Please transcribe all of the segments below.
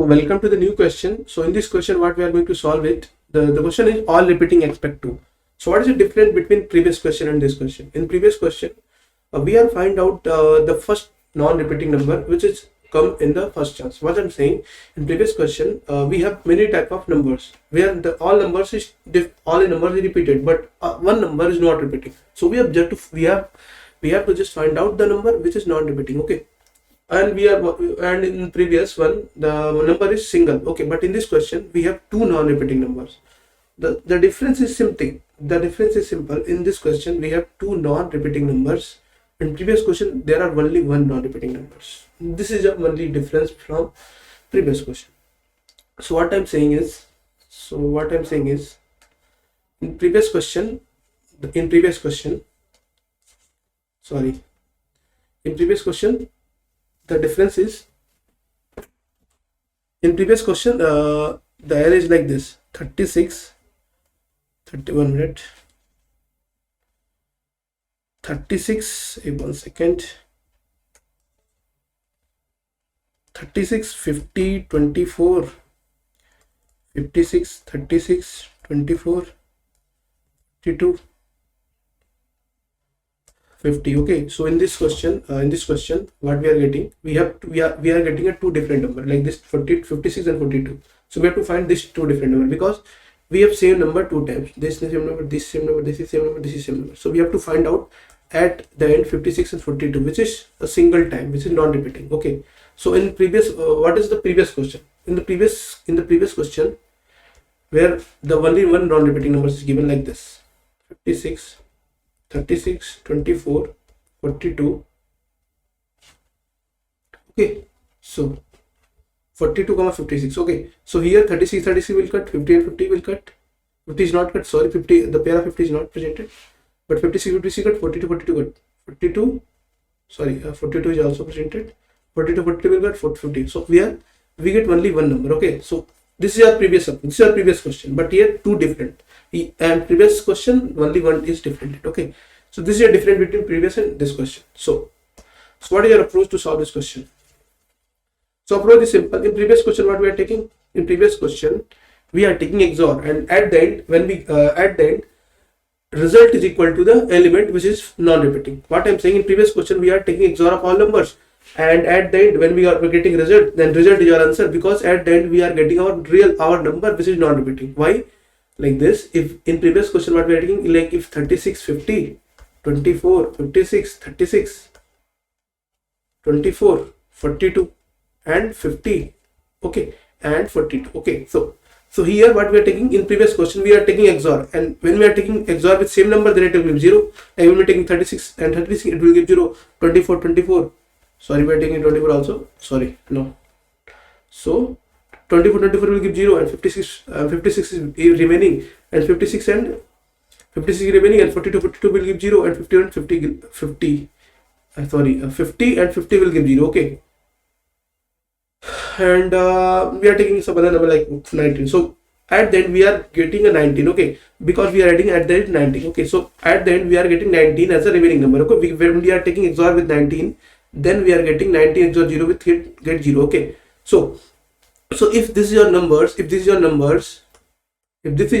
Welcome to the new question. So in this question, what we are going to solve it, the question is all repeating expect to. So what is the difference between previous question and this question? In previous question, we are find out the first non-repeating number which is come in the first chance. What I'm saying, in previous question, we have many type of numbers where the all numbers is all the numbers is repeated, but one number is not repeating. So we have we have to just find out the number which is not repeating. Okay. And in previous one the number is single, okay, but in this question we have two non-repeating numbers. The difference is simple. In this question we have two non-repeating numbers. In previous question there are only one non-repeating numbers. This is the only difference from previous question. So what I'm saying is in previous question the difference is, in previous question the array is like this: 36 31 minute 36 1 second 36 50 24 56 36 24 52 50. Okay, so in this question what we are getting, we are getting a two different number like this: 40 56 and 42. So we have to find this two different number because we have same number two times. This is same number, this same number, this is same number, this is same number. So we have to find out at the end 56 and 42, which is a single time, which is non-repeating. Okay, so in previous what is the previous question? In the previous question, where the only one non-repeating number is given like this: 56 36 24 42. Okay, so 42 comma 56. Okay, so here 36 will cut, 50 and 50 will cut. 50 is not cut, sorry, 50, the pair of 50 is not presented, but 56 cut, 42 cut, 42, sorry, 42 is also presented, 42 will cut, 50. So we get only one number. Okay, so this is our previous question, but here two different, and previous question only one is different. Okay, so this is a difference between previous and this question. So what is your approach to solve this question? So approach is simple. In previous question, what we are taking? In previous question, we are taking XOR, and at the end, when we result is equal to the element which is non-repeating. What I'm saying, in previous question we are taking XOR of all numbers, and at the end when we are getting result, then result is our answer, because at the end we are getting our number which is non-repeating. Why? Like this: if in previous question what we are taking, like if 36 50 24 56 36 24 42 and 50, okay, and 42. Okay, so here what we are taking, in previous question we are taking XOR, and when we are taking XOR with same number, then it will give 0. And when we are taking 36 and 36, it will give 0. 24 sorry, we are taking 24 also, sorry, no. So 24 will give 0, and 56 is remaining, and 56 remaining, and 42 will give 0, and 50 and 50 and 50 will give 0. Okay, and we are taking some other number like 19. So at the end we are getting a 19. Okay, because we are adding at the end 19. Okay, so at the end we are getting 19 as a remaining number. Okay, when we are taking XOR with 19, then we are getting 19 XOR 0 with get 0. Okay, so if this is your numbers, if this is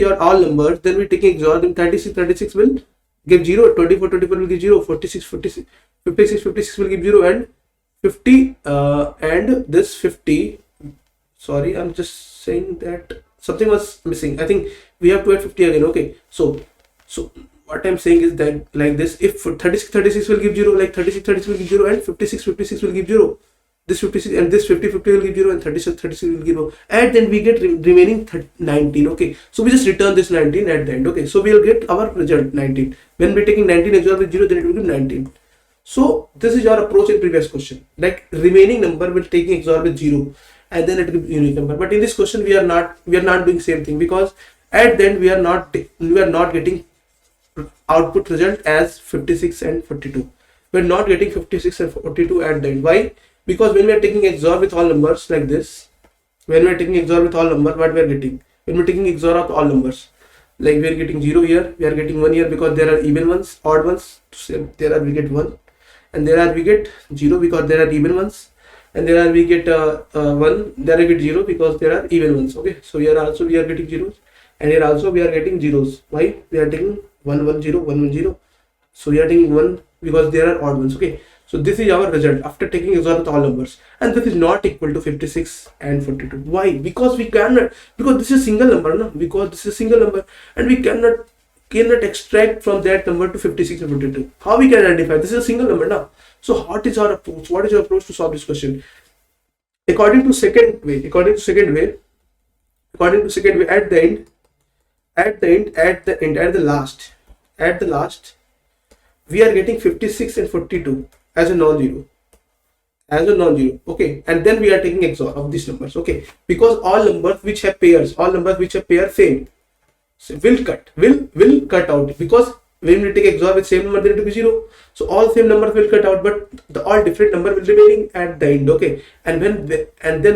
your all numbers, then we taking XOR, then 36 will give 0, 24 will give 0, 56 will give 0, and 50 and this 50, sorry, I'm just saying that something was missing. I think we have to add 50 again. Okay, so what I'm saying is that like this: if 36 will give 0, like 36 will give 0, and 56 will give 0, this 56 and this 50 will give 0, and 36 will give 0, and then we get remaining 19. Okay, so we just return this 19 at the end. Okay, so we will get our result 19. When we're taking 19 XOR with 0, then it will give 19. So this is our approach in previous question, like remaining number will taking XOR with 0, and then it will be unique number. But in this question we are not doing same thing, because at the end we are not getting output result as 56 and 42. We are not getting 56 and 42 at the end. Why? Because when we are taking XOR with all numbers like this, when we are taking XOR with all numbers, what we are getting? When we are taking XOR of all numbers, like we are getting 0 here, we are getting 1 here, because there are even ones, odd ones, so there are we get 1, and there are we get 0 because there are even ones, and there are we get 1, there we get 0 because there are even ones. Okay, so here also we are getting zeros, and here also we are getting zeros. Why? We are taking 1 1 0 1 1 0, so we are taking 1 because there are odd ones. Okay, so this is our result after taking XOR with all numbers, and this is not equal to 56 and 42. Why? Because we cannot, because this is single number, no? Because this is single number, and we cannot extract from that number to 56 and 42. How we can identify? This is a single number now. So what is our approach? What is your approach to solve this question? According to second way, at the last, we are getting 56 and 42 as a non-zero. Okay, and then we are taking XOR of these numbers. Okay, because all numbers which have pairs, same, so will cut out, because when we take XOR with same number, then it will be 0. So all same numbers will cut out, but the all different number will remaining at the end. Okay, and then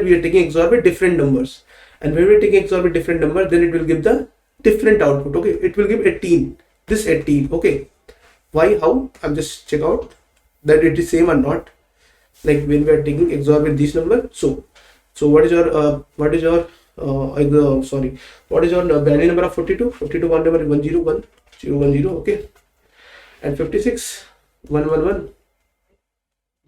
we are taking XOR with different numbers, and when we are taking XOR with different numbers, then it will give the different output. Okay, it will give 18. This 18. Okay, why? How? I'm just check out that it is same or not. Like when we are taking XOR with this number. So what is your binary number of 42? 42 one number is 101 010. Okay, and 56 111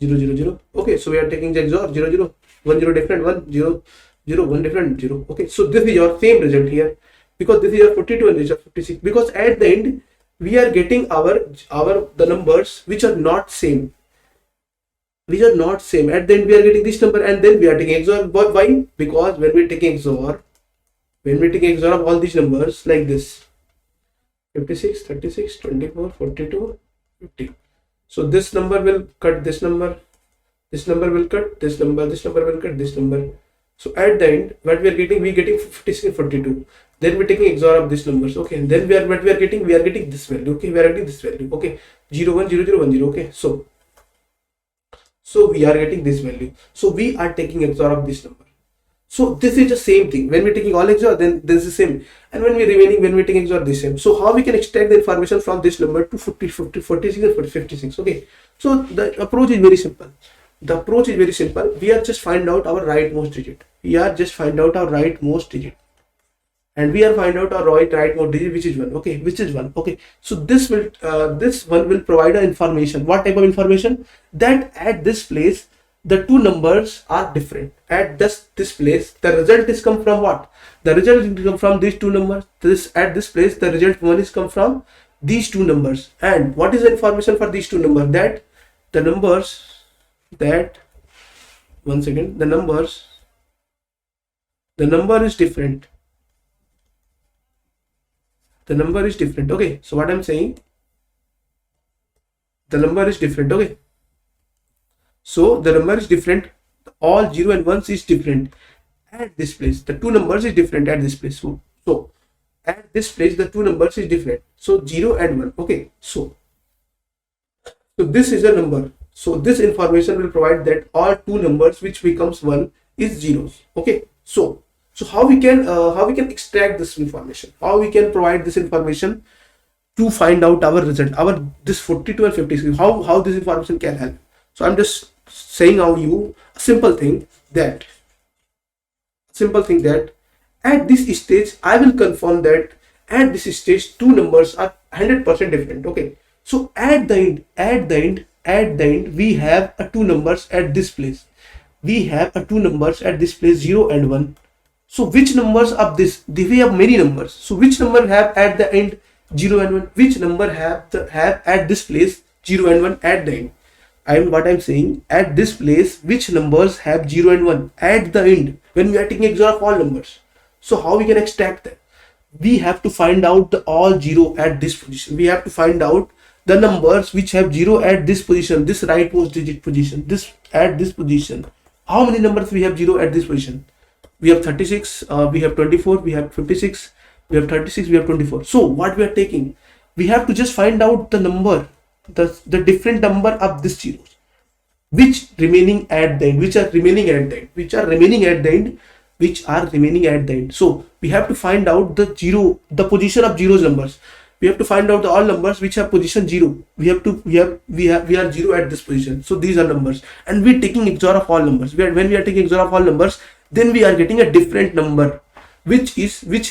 000. Okay, so we are taking the XOR 00 10 different 1 0 0 1 different 0. Okay, so this is your same result here, because this is your 42 and this is your 56, because at the end we are getting the numbers which are not same. At the end we are getting this number, and then we are taking XOR. But why? Because when we are taking XOR of all these numbers like this, 56 36 24 42 50, so this number will cut this number, this number will cut this number, this number will cut this number. So at the end what we are getting, 56 and 42. Then we are taking XOR of these numbers. Okay, and then we are getting this value. Okay, we are getting this value. Okay, 0 1 0 0 1 0. Okay, so we are getting this value. So we are taking XOR of this number. So this is the same thing. When we're taking all XOR, then this is the same. And when we're taking XOR, this same. So how we can extract the information from this number to 46 and 56? Okay. So the approach is very simple. We are just find out our rightmost digit. And we are find out our rightmost digit, which is 1. Okay, Okay, so this one will provide an information. What type of information? That at this place the two numbers are different. At this place the result is come from what? The result is come from these two numbers. At this place the result 1 is come from these two numbers. And what is the information for these two numbers? That the numbers that one second, the number is different. Okay, so what I'm saying, the number is different. Okay, so the number is different. All 0 and 1s is different at this place. The two numbers is different at this place. So at this place the two numbers is different. So 0 and 1. Okay, so this is a number. So this information will provide that all two numbers which becomes 1 is zeros. Okay, so how we can extract this information? How we can provide this information to find out our result, this 42 and 56? How this information can help? So I'm just saying you a simple thing that at this stage I will confirm that at this stage two numbers are 100% different. Okay, so at the end we have two numbers at this place. 0 and 1. So which numbers of this? We have many numbers. So which number have at the end 0 and 1? Which number have at this place 0 and 1 at the end? What I'm saying, at this place which numbers have 0 and 1 at the end when we are taking XOR of all numbers? So how we can extract that? We have to find out the all 0 at this position. We have to find out the numbers which have 0 at this position, this rightmost digit position, this at this position. How many numbers we have 0 at this position? We have 36, we have 24, we have 56, we have 36, we have 24. So what we are taking, we have to just find out the number, the different number of these zeros, which are remaining at the end. So we have to find out the position of zeros numbers. we have to find out the all numbers which have position 0. We are 0 at this position, so these are numbers, and we're taking XOR of all numbers. When we are taking XOR of all numbers, then we are getting a different number which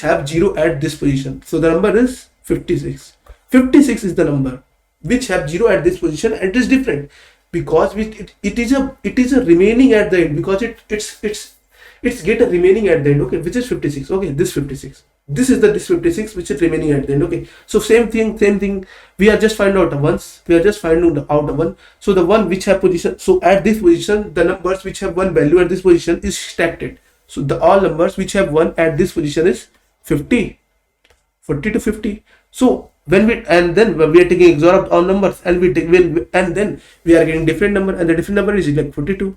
have 0 at this position. So the number is 56. 56 is the number which have 0 at this position, and it is different because it is a remaining at the end, because it's get a remaining at the end, okay, which is 56. Okay, this 56, this is this 56 which is remaining at the end. Okay, so same thing, we are just finding out the ones, we are just finding out the one. So the one which have position, so at this position the numbers which have one value at this position is stacked. So the all numbers which have 1 at this position is 50, 40 to 50. So when we are taking XOR of all numbers, and then we are getting different number, and the different number is like 42.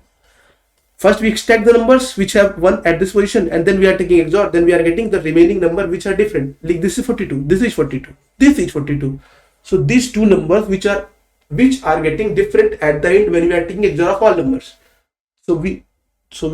First we extract the numbers which have 1 at this position, and then we are taking XOR, then we are getting the remaining number which are different. Like this is 42, this is 42, this is 42. So these two numbers which are getting different at the end when we are taking XOR of all numbers. So we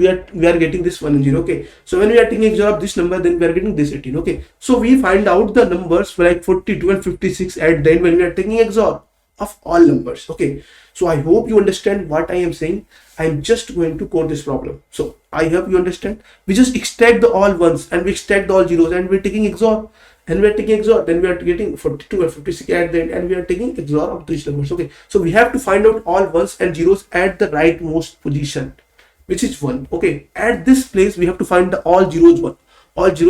are getting this 1 and 0. Okay, so when we are taking XOR of this number, then we are getting this 18. Okay, so we find out the numbers for like 42 and 56 at the end when we are taking XOR of all numbers. Okay, so I hope you understand what I am saying. I am just going to code this problem. So I hope you understand. We just extract the all ones and we extract the all zeros, and we're taking XOR, and we're taking XOR, then we are getting 42 and 56 at the end, and we are taking XOR of these numbers. Okay, so we have to find out all ones and zeros at the rightmost position, which is 1. Okay, at this place we have to find the all zeros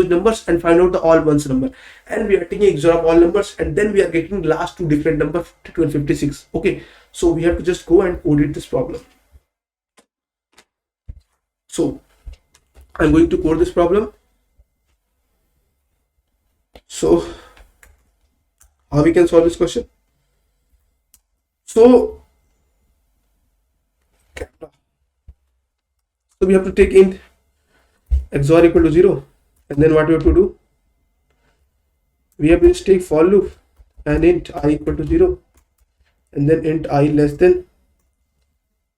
numbers and find out the all ones number, and we are taking XOR of all numbers, and then we are getting last two different number, 52 and 56. Okay, so we have to just go and code this problem. So I'm going to code this problem. So how we can solve this question? So we have to take int XOR equal to 0, and then what we have to do? We have to just take for loop and int I equal to 0, and then int I less than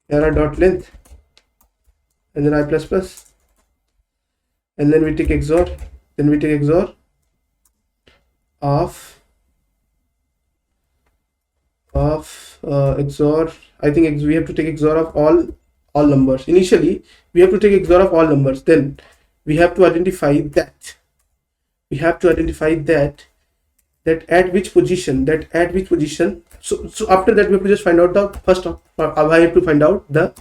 error dot length, and then I plus plus, and then we take XOR, then we take XOR of XOR. I think we have to take XOR of all numbers. Initially we have to take XOR of all numbers, then we have to identify that at which position, so after that we have to just find out the first of I have to find out the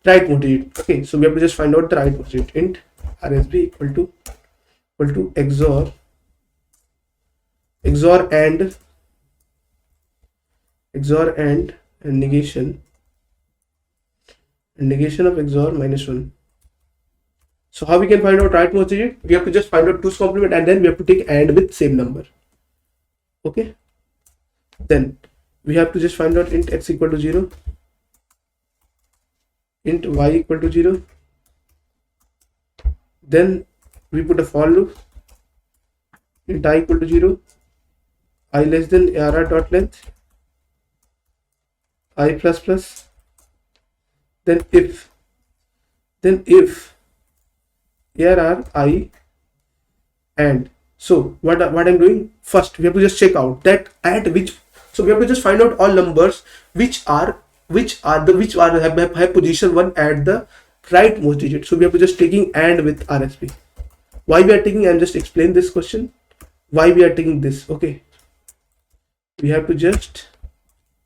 rightmost digit. Okay, so we have to just find out the rightmost digit. Int RSB equal to XOR and negation of XOR minus 1. So how we can find out rightmost digit? We have to just find out 2's complement, and then we have to take AND with same number. Okay, then we have to just find out int x equal to 0, int y equal to 0, then we put a for loop, int I equal to 0, I less than ARR dot length, I plus plus, then if ARR I and. So what I'm doing, first we have to just check out that at which, so we have to just find out all numbers which have position 1 at the rightmost digit. So we have to just taking AND with RSP. Why we are taking, I'm just explain this question why we are taking this. Okay, we have to just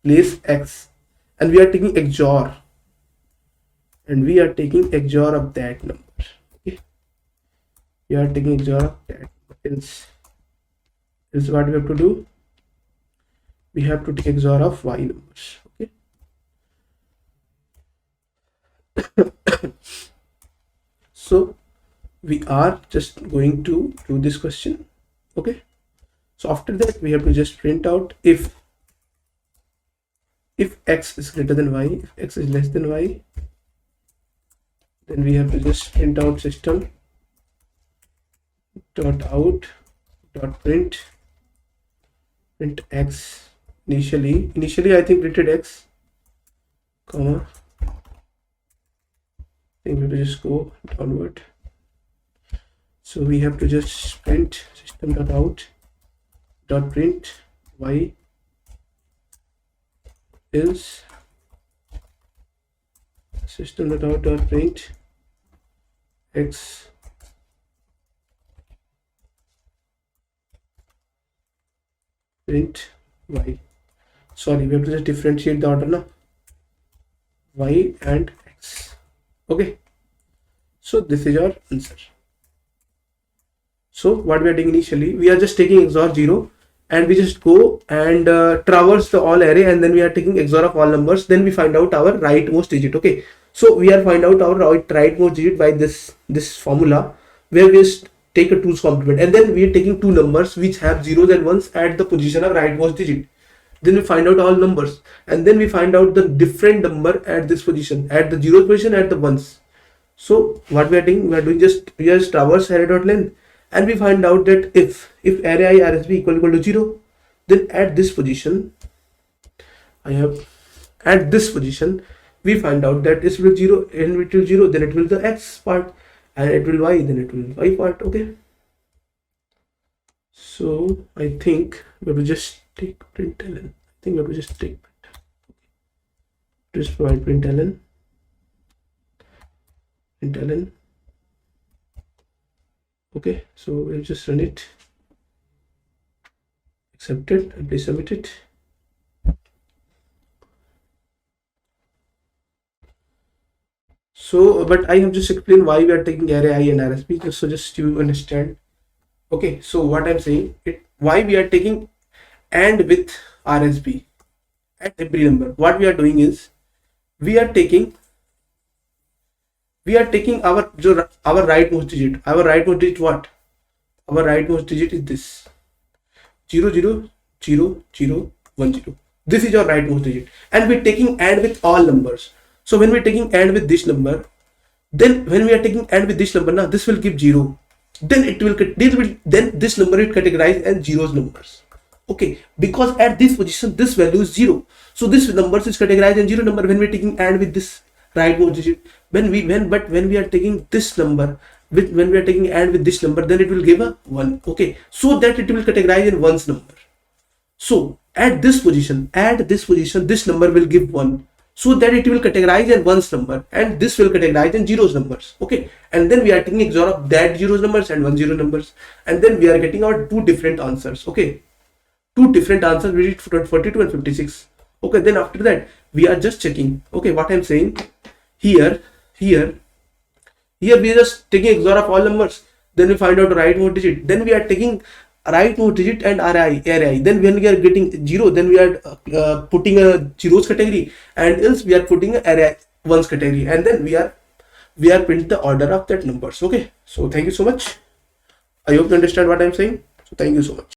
place X, and we are taking XOR, and we are taking XOR of that number. Okay, we are taking XOR of that. Is what we have to do. We have to take XOR of y numbers. Okay. So we are just going to do this question. Okay, so after that we have to just print out if x is greater than y, if x is less than y, then we have to just print out system dot out dot print x. Initially I think printed x, comma, I think we have to just go downward. So we have to just print system dot out dot print y is system.out print x print y. Sorry, we have to just differentiate the order now. Y and x. Okay, so this is your answer. So what we are doing initially, we are just taking XOR 0 and we just go and traverse the all array, and then we are taking XOR of all numbers. Then we find out our rightmost digit. Okay, so we are find out our rightmost digit by this formula, where we just take a 2's complement, and then we are taking two numbers which have zeros and ones at the position of rightmost digit. Then we find out all numbers, and then we find out the different number at this position, at the zeros position, at the ones. So what we are doing, we are just traverse array dot length, and we find out that if array I RSB equal to 0, then at this position we find out that this will 0, and it will 0, then it will the x part, and it will y, then it will y part. Okay, so I think we will just take println. I think we have to just take just provide println. Okay, so we'll just run it, accept it, and please submit it. So, but I have just explained why we are taking array I and RSB, just so just you understand. Okay, so what I'm saying, why we are taking AND with RSB at every number. What we are doing is we are taking our rightmost digit. Our rightmost digit what? Our rightmost digit is this 0 0 0 0 1 0. This is your rightmost digit, and we're taking AND with all numbers. So when we're taking AND with this number, then when we are taking AND with this number, now this will give 0. Then this number will categorize as zeros numbers. Okay, because at this position this value is 0, so this number is categorized as 0 number when we're taking AND with this rightmost digit. When we are taking this number when we are taking AND with this number, then it will give a 1. Okay, so that it will categorize in one's number. So at this position this number will give 1, so that it will categorize in one's number, and this will categorize in zeros numbers. Okay, and then we are taking XOR of that zeros numbers and 1 0 numbers, and then we are getting our two different answers. Okay, two different answers, we did 42 and 56. Okay, then after that we are just checking. Okay, what I'm saying here we are just taking XOR of all numbers, then we find out rightmost digit, then we are taking rightmost digit and array I. Then when we are getting 0, then we are putting a zeros category, and else we are putting a array ones category, and then we are print the order of that numbers. Okay, so thank you so much. I hope you understand what I'm saying. So thank you so much.